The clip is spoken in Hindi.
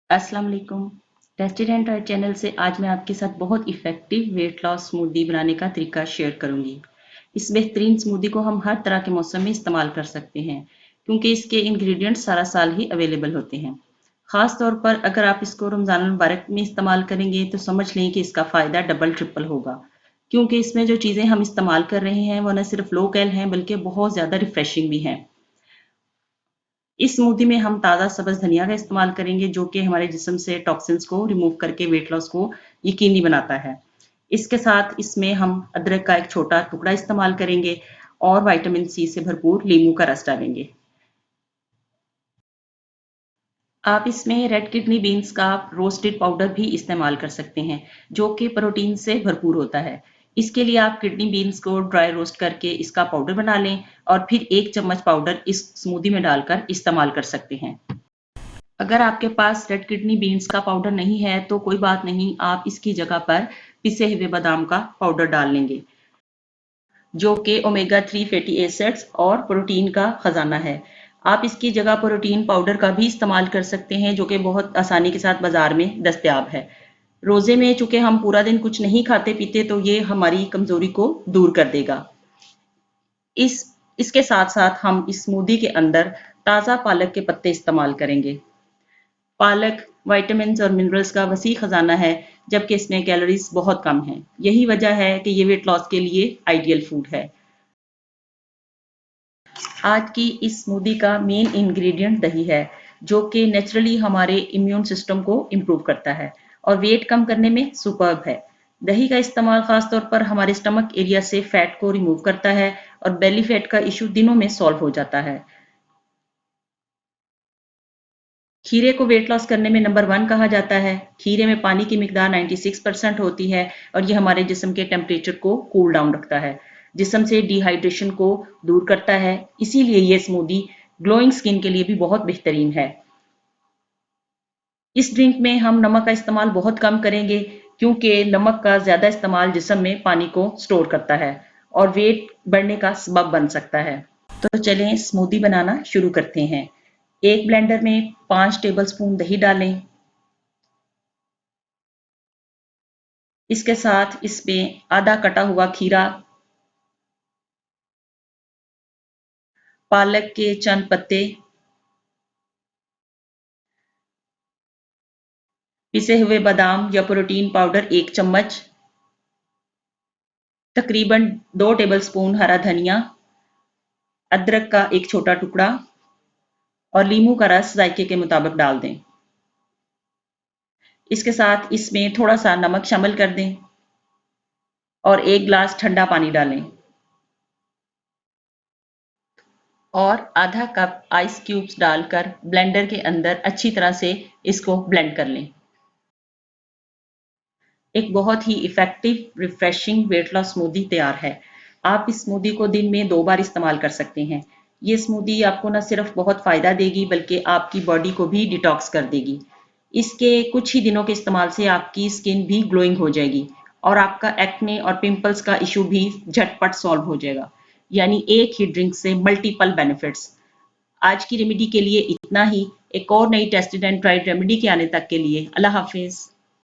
अस्सलाम वालेकुम। टेस्टेड एंड ट्राइड चैनल से आज मैं आपके साथ बहुत इफ़ेक्टिव वेट लॉस स्मूदी बनाने का तरीका शेयर करूंगी। इस बेहतरीन स्मूदी को हम हर तरह के मौसम में इस्तेमाल कर सकते हैं क्योंकि इसके इंग्रेडिएंट्स सारा साल ही अवेलेबल होते हैं। ख़ास तौर पर अगर आप इसको रमज़ान मुबारक में इस्तेमाल करेंगे तो समझ लें कि इसका फ़ायदा डबल ट्रिपल होगा क्योंकि इसमें जो चीज़ें हम इस्तेमाल कर रहे हैं वो न सिर्फ लो कैल हैं बल्कि बहुत ज़्यादा रिफ्रेशिंग भी हैं। इस स्मूदी में हम ताज़ा सब्ज़ धनिया का इस्तेमाल करेंगे जो कि हमारे जिस्म से टॉक्सिन्स को रिमूव करके वेट लॉस को यकीनी बनाता है। इसके साथ इसमें हम अदरक का एक छोटा टुकड़ा इस्तेमाल करेंगे और विटामिन सी से भरपूर नींबू का रस डालेंगे। आप इसमें रेड किडनी बीन्स का रोस्टेड पाउडर भी इस्तेमाल कर सकते हैं जो कि प्रोटीन से भरपूर होता है। इसके लिए आप किडनी बीन्स को ड्राई रोस्ट करके इसका पाउडर बना लें और फिर 1 चम्मच पाउडर इस स्मूदी में डालकर इस्तेमाल कर सकते हैं। अगर आपके पास रेड किडनी बीन्स का पाउडर नहीं है तो कोई बात नहीं, आप इसकी जगह पर पिसे हुए बादाम का पाउडर डाल लेंगे जो कि ओमेगा 3 फैटी एसिड्स और प्रोटीन का खजाना है। आप इसकी जगह प्रोटीन पाउडर का भी इस्तेमाल कर सकते हैं जो कि बहुत आसानी के साथ बाजार में दस्तयाब है। रोजे में चूंकि हम पूरा दिन कुछ नहीं खाते पीते तो ये हमारी कमजोरी को दूर कर देगा। इस इसके साथ साथ हम इस स्मूदी के अंदर ताज़ा पालक के पत्ते इस्तेमाल करेंगे। पालक विटामिन्स और मिनरल्स का वसी खजाना है जबकि इसमें कैलोरीज बहुत कम है। यही वजह है कि ये वेट लॉस के लिए आइडियल फूड है। आज की इस स्मूदी का मेन इंग्रेडिएंट दही है जो कि नेचुरली हमारे इम्यून सिस्टम को इम्प्रूव करता है और वेट कम करने में सुपर्ब है। दही का इस्तेमाल खास तौर पर हमारे स्टमक एरिया से फैट को रिमूव करता है और बेली फैट का इशू दिनों में सॉल्व हो जाता है। खीरे को वेट लॉस करने में नंबर 1 कहा जाता है। खीरे में पानी की मिकदार 96% होती है और ये हमारे जिस्म के टेम्परेचर को कूल डाउन रखता है, जिस्म से डिहाइड्रेशन को दूर करता है। इसीलिए ये स्मूदी ग्लोइंग स्किन के लिए भी बहुत बेहतरीन है। इस ड्रिंक में हम नमक का इस्तेमाल बहुत कम करेंगे क्योंकि नमक का ज़्यादा इस्तेमाल जिस्म में पानी को स्टोर करता है और वेट बढ़ने का सबब बन सकता है। तो चलें स्मूदी बनाना शुरू करते हैं। एक ब्लेंडर में 5 टेबलस्पून दही डालें। इसके साथ इसमें आधा कटा हुआ खीरा, पालक के चंद पत्ते, पिसे हुए बादाम या प्रोटीन पाउडर 1 चम्मच, तकरीबन 2 टेबलस्पून हरा धनिया, अदरक का एक छोटा टुकड़ा और नींबू का रस जायके के मुताबिक डाल दें। इसके साथ इसमें थोड़ा सा नमक शामिल कर दें और 1 गिलास ठंडा पानी डालें और आधा कप आइस क्यूब्स डालकर ब्लेंडर के अंदर अच्छी तरह से इसको ब्लेंड कर लें। एक बहुत ही effective refreshing weight loss smoothie तैयार है। आप इस स्मूदी को दिन में 2 बार इस्तेमाल कर सकते हैं। ये स्मूदी आपको न सिर्फ बहुत फ़ायदा देगी बल्कि आपकी बॉडी को भी डिटॉक्स कर देगी। इसके कुछ ही दिनों के इस्तेमाल से आपकी स्किन भी ग्लोइंग हो जाएगी और आपका एक्ने और पिंपल्स का इशू भी झटपट सॉल्व हो जाएगा। यानी एक ही ड्रिंक से मल्टीपल बेनिफिट्स। आज की रेमेडी के लिए इतना ही। एक और नई टेस्टेड एंड ट्राइड रेमेडी के आने तक के लिए अल्लाह हाफिज़।